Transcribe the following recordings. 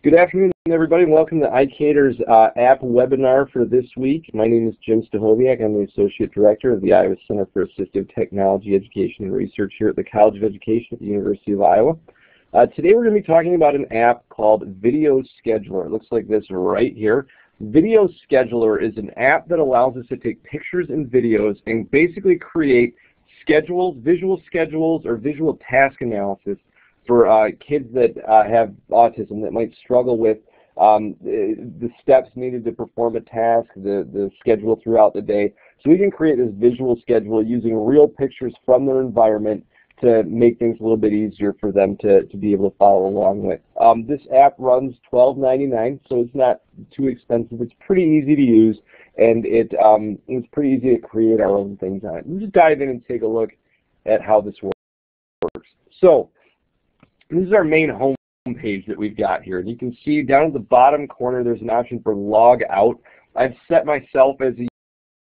Good afternoon, everybody. Welcome to ICATER's app webinar for this week. My name is Jim Stahoviak. I'm the Associate Director of the Iowa Center for Assistive Technology Education and Research here at the College of Education at the University of Iowa. Today we're going to be talking about an app called Video Scheduler. It looks like this right here. Video Scheduler is an app that allows us to take pictures and videos and basically create schedules, visual schedules, or visual task analysis for kids that have autism that might struggle with the steps needed to perform a task, the schedule throughout the day. So we can create this visual schedule using real pictures from their environment to make things a little bit easier for them to be able to follow along with. This app runs $12.99, so it's not too expensive. It's pretty easy to use, and it's pretty easy to create our own things on it. We'll just dive in and take a look at how this works. So this is our main home page that we've got here. And you can see down at the bottom corner there's an option for log out. I've set myself as a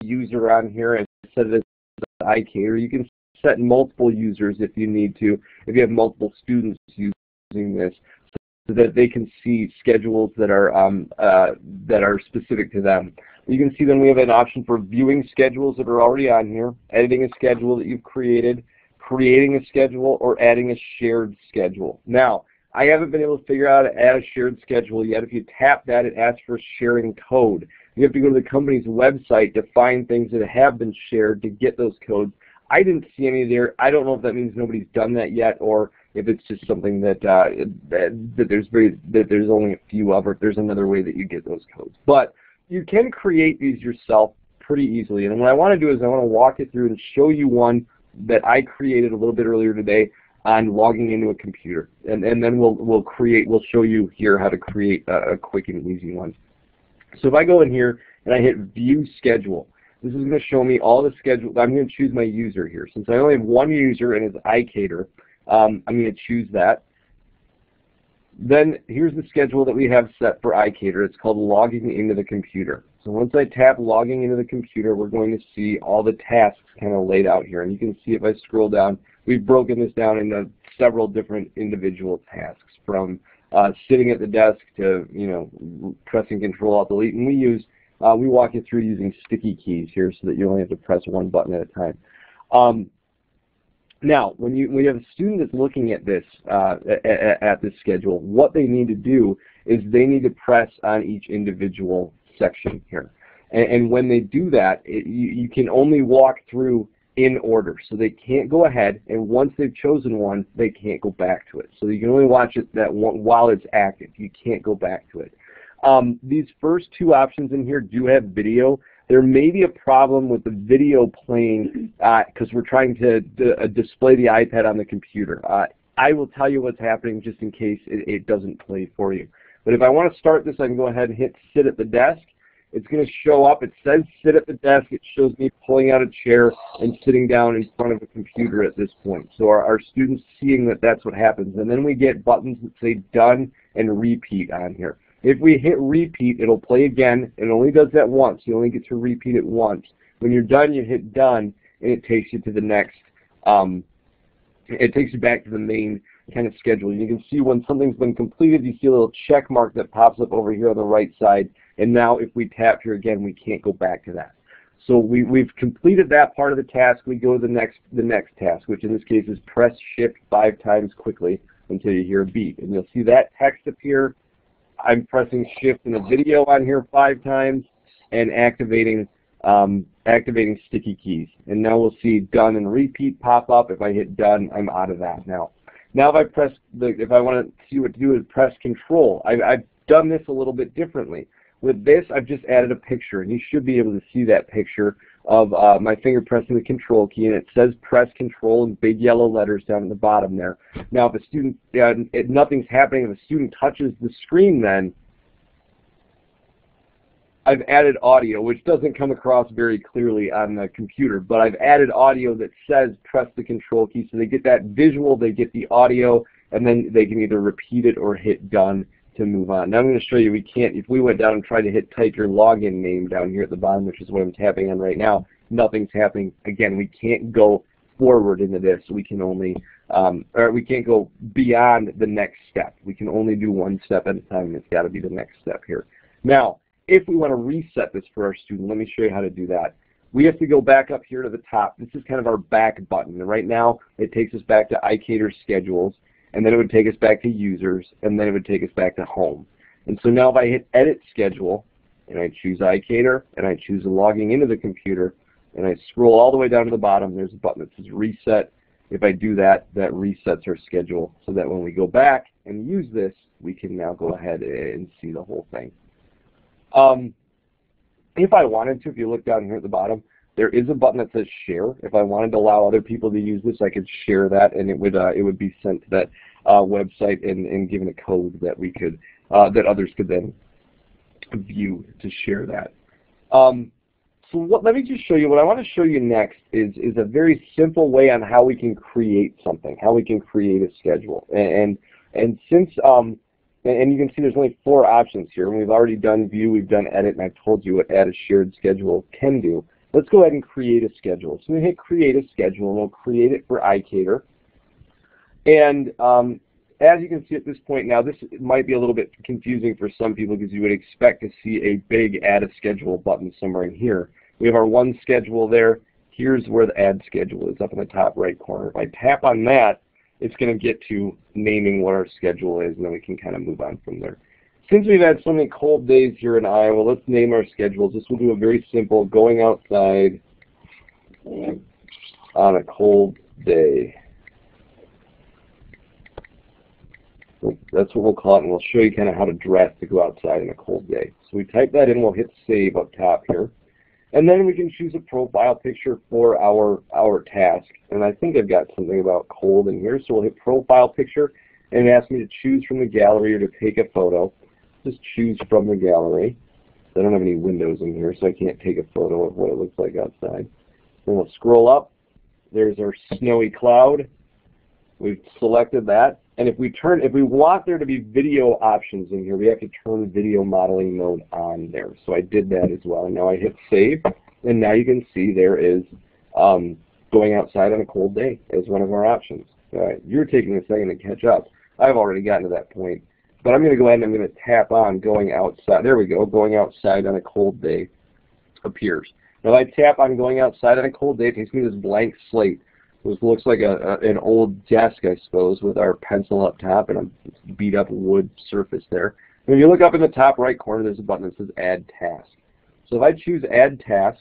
user on here. I've set it as ICATER. You can set multiple users if you need to, if you have multiple students using this, so that they can see schedules that are specific to them. You can see then we have an option for viewing schedules that are already on here, editing a schedule that you've created, creating a schedule, or adding a shared schedule. Now, I haven't been able to figure out how to add a shared schedule yet. If you tap that, it asks for sharing code. You have to go to the company's website to find things that have been shared to get those codes. I didn't see any there. I don't know if that means nobody's done that yet, or if it's just something that there's only a few of, or if there's another way that you get those codes. But you can create these yourself pretty easily. And what I want to do is I want to walk you through and show you one that I created a little bit earlier today on logging into a computer, and then we'll show you here how to create a quick and easy one. So if I go in here and I hit View Schedule, this is going to show me all the schedules. I'm going to choose my user here. Since I only have one user and it's ICATER, I'm going to choose that. Then here's the schedule that we have set for ICATER. It's called Logging into the Computer. So once I tap Logging into the Computer, we're going to see all the tasks kind of laid out here. And you can see if I scroll down, we've broken this down into several different individual tasks, from sitting at the desk to pressing Control-Alt-Delete. And we walk you through using sticky keys here so that you only have to press one button at a time. Now, when you have a student that's looking at this schedule, what they need to do is they need to press on each individual section here. And when they do that, you can only walk through in order. So they can't go ahead, and once they've chosen one, they can't go back to it. So you can only watch it while it's active. You can't go back to it. These first two options in here do have video. There may be a problem with the video playing because we're trying to display the iPad on the computer. I will tell you what's happening just in case it doesn't play for you. But if I want to start this, I can go ahead and hit Sit at the Desk. It's going to show up. It says Sit at the Desk. It shows me pulling out a chair and sitting down in front of a computer at this point. So our students seeing that that's what happens. And then we get buttons that say Done and Repeat on here. If we hit Repeat, it'll play again. It only does that once. You only get to repeat it once. When you're done, you hit Done, and it takes you to the next. It takes you back to the main kind of schedule. You can see when something's been completed, you see a little check mark that pops up over here on the right side. And now, if we tap here again, we can't go back to that. So we've completed that part of the task. We go to the next task, which in this case is press Shift 5 times quickly until you hear a beep, and you'll see that text appear. I'm pressing Shift in the video on here 5 times and activating sticky keys. And now we'll see Done and Repeat pop up. If I hit Done, I'm out of that now. Now if I want to see what to do is press Control. I've done this a little bit differently. With this, I've just added a picture, and you should be able to see that picture of my finger pressing the Control key, and it says Press Control in big yellow letters down at the bottom there. Now, if a student, nothing's happening, if a student touches the screen, then I've added audio, which doesn't come across very clearly on the computer, but I've added audio that says press the Control key, so they get that visual, they get the audio, and then they can either repeat it or hit Done to move on. Now I'm going to show you we can't, if we went down and tried to hit type your login name down here at the bottom, which is what I'm tapping on right now, nothing's happening. Again, we can't go forward into this. We can only, or we can't go beyond the next step. We can only do one step at a time, and it's got to be the next step here. Now, if we want to reset this for our student, let me show you how to do that. We have to go back up here to the top. This is kind of our back button. And right now, it takes us back to ICATER schedules, and then it would take us back to users, and then it would take us back to home. And so now if I hit edit schedule, and I choose ICATER, and I choose logging into the computer, and I scroll all the way down to the bottom, there's a button that says reset. If I do that, that resets our schedule so that when we go back and use this, we can now go ahead and see the whole thing. If I wanted to, if you look down here at the bottom, there is a button that says share. If I wanted to allow other people to use this, I could share that, and it would be sent to that website and given a code that we could that others could then view to share that. Let me just show you. What I want to show you next is a very simple way on how we can create something, how we can create a schedule, and since and you can see there's only 4 options here, and we've already done view, we've done edit, and I've told you what add a shared schedule can do. Let's go ahead and create a schedule. So we hit create a schedule, and we'll create it for ICATER. And as you can see at this point now, this might be a little bit confusing for some people because you would expect to see a big add a schedule button somewhere in here. We have our one schedule there. Here's where the add schedule is, up in the top right corner. If I tap on that, it's going to get to naming what our schedule is, and then we can kind of move on from there. Since we've had so many cold days here in Iowa, let's name our schedules. This will do a very simple going outside on a cold day. That's what we'll call it, and we'll show you kind of how to dress to go outside in a cold day. So we type that in, we'll hit save up top here. And then we can choose a profile picture for our task. And I think I've got something about cold in here, so we'll hit profile picture, and it asks me to choose from the gallery or to take a photo. Just choose from the gallery. I don't have any windows in here, so I can't take a photo of what it looks like outside. Then we'll scroll up. There's our snowy cloud. We've selected that. And if we want there to be video options in here, we have to turn video modeling mode on there. So I did that as well. And now I hit save, and now you can see there is going outside on a cold day as one of our options. All right, you're taking a second to catch up. I've already gotten to that point. But I'm going to go ahead and I'm going to tap on going outside. There we go. Going outside on a cold day appears. Now if I tap on going outside on a cold day, it takes me to this blank slate. This looks like an old desk, I suppose, with our pencil up top and a beat up wood surface there. And if you look up in the top right corner, there's a button that says Add Task. So if I choose Add Task,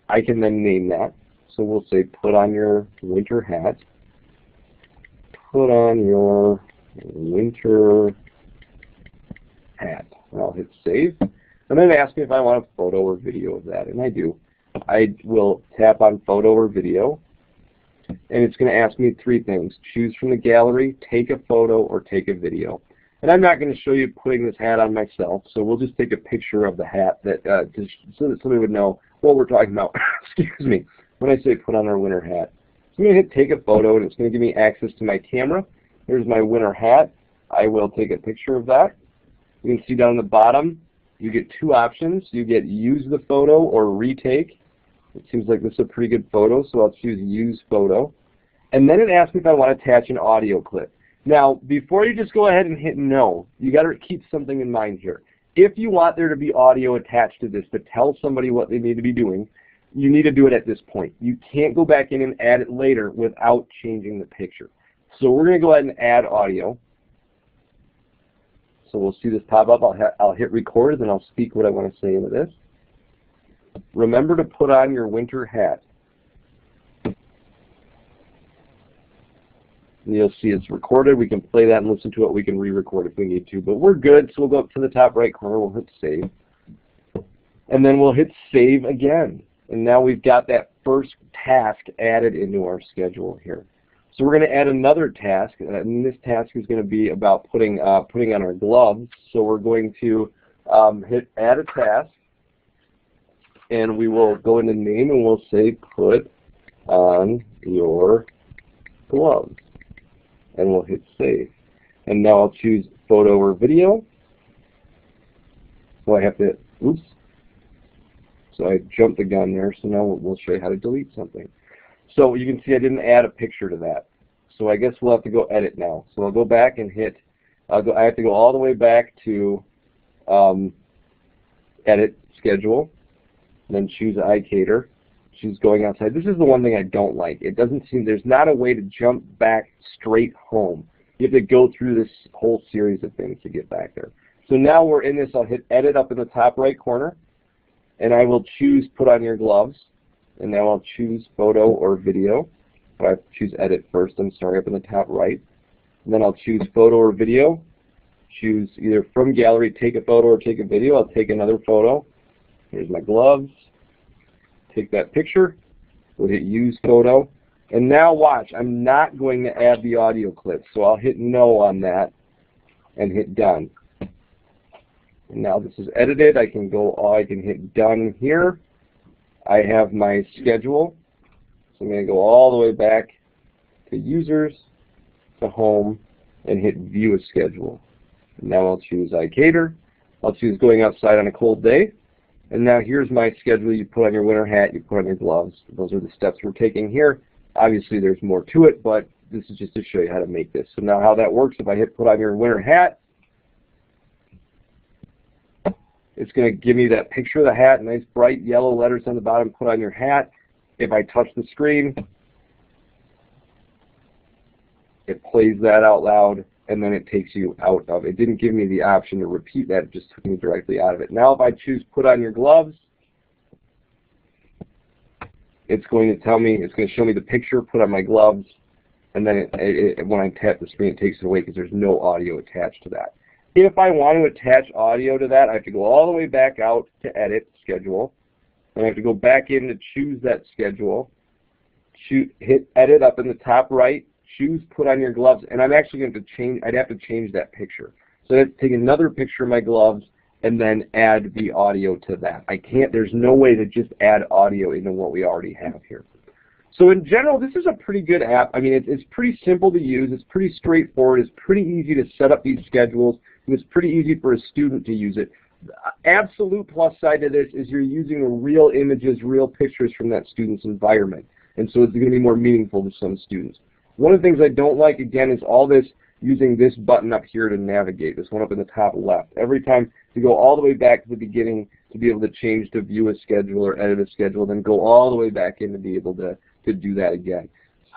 I can then name that. So we'll say put on your winter hat. Put on your winter hat. And I'll hit save. And then it asks me if I want a photo or video of that, and I do. I will tap on photo or video. And it's going to ask me 3 things. Choose from the gallery, take a photo, or take a video. And I'm not going to show you putting this hat on myself, so we'll just take a picture of the hat that so that somebody would know what we're talking about. Excuse me. When I say put on our winter hat. So I'm going to hit take a photo, and it's going to give me access to my camera. Here's my winter hat. I will take a picture of that. You can see down the bottom, you get 2 options. You get use the photo or retake. It seems like this is a pretty good photo, so I'll choose use photo. And then it asks me if I want to attach an audio clip. Now, before you just go ahead and hit no, you got to keep something in mind here. If you want there to be audio attached to this to tell somebody what they need to be doing, you need to do it at this point. You can't go back in and add it later without changing the picture. So we're going to go ahead and add audio. So we'll see this pop up. I'll hit record, and I'll speak what I want to say into this. Remember to put on your winter hat. And you'll see it's recorded. We can play that and listen to it. We can re-record if we need to. But we're good, so we'll go up to the top right corner. We'll hit save. And then we'll hit save again. And now we've got that first task added into our schedule here. So we're going to add another task, and this task is going to be about putting on our gloves. So we're going to hit add a task. And we will go into name, and we'll say put on your gloves. And we'll hit save. And now I'll choose photo or video. So I have to, oops. So I jumped the gun there, so now we'll show you how to delete something. So you can see I didn't add a picture to that. So I guess we'll have to go edit now. So I'll go back and hit, I have to go all the way back to edit, schedule, and then choose ICATER. Choose going outside. This is the one thing I don't like. It doesn't seem, there's not a way to jump back straight home. You have to go through this whole series of things to get back there. So now we're in this, I'll hit edit up in the top right corner, and I will choose put on your gloves, and now I'll choose photo or video. But I have to choose edit first, I'm sorry, up in the top right. And then I'll choose photo or video. Choose either from gallery, take a photo or take a video. I'll take another photo. Here's my gloves. Take that picture. We'll hit use photo. And now watch, I'm not going to add the audio clip. So I'll hit no on that and hit done. And now this is edited. I can hit done here. I have my schedule. So I'm going to go all the way back to users, to home, and hit view a schedule. And now I'll choose ICATER. I'll choose going outside on a cold day. And now here's my schedule. You put on your winter hat, you put on your gloves. Those are the steps we're taking here. Obviously there's more to it, but this is just to show you how to make this. So now how that works, if I hit put on your winter hat, it's going to give me that picture of the hat, nice bright yellow letters on the bottom, put on your hat. If I touch the screen, it plays that out loud, and then it takes you out of it. It didn't give me the option to repeat that, it just took me directly out of it. Now if I choose put on your gloves, it's going to tell me, it's going to show me the picture, put on my gloves, and then when I tap the screen it takes it away because there's no audio attached to that. If I want to attach audio to that, I have to go all the way back out to edit, schedule, and I have to go back in to choose that schedule, hit edit up in the top right, choose put on your gloves, and I'm actually going to change, I'd have to change that picture. So I have to take another picture of my gloves and then add the audio to that. I can't, there's no way to just add audio into what we already have here. So in general, this is a pretty good app. I mean, it's pretty simple to use, it's pretty straightforward, it's pretty easy to set up these schedules, and it's pretty easy for a student to use it. Absolute plus side to this is you're using real images, real pictures from that student's environment, and so it's going to be more meaningful to some students. One of the things I don't like, again, is all this using this button up here to navigate, this one up in the top left. Every time you go all the way back to the beginning to be able to change to view a schedule or edit a schedule, then go all the way back in to be able to do that again.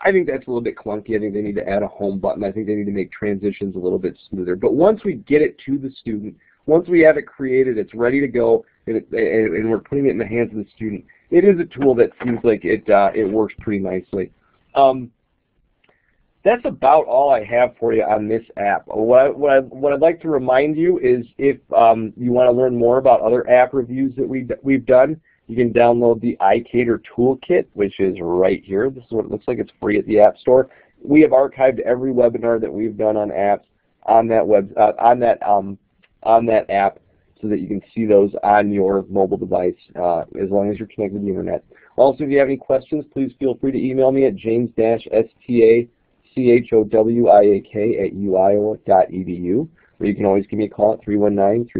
I think that's a little bit clunky. I think they need to add a home button. I think they need to make transitions a little bit smoother. But once we get it to the student, once we have it created, it's ready to go, and we're putting it in the hands of the student, it is a tool that seems like it works pretty nicely. That's about all I have for you on this app. What I'd like to remind you is if you want to learn more about other app reviews that we've done, you can download the ICATER Toolkit, which is right here. This is what it looks like. It's free at the App Store. We have archived every webinar that we've done on apps on that app, so that you can see those on your mobile device as long as you're connected to the internet. Also, if you have any questions, please feel free to email me at james-stachowiak@uiowa.edu, or you can always give me a call at 319-3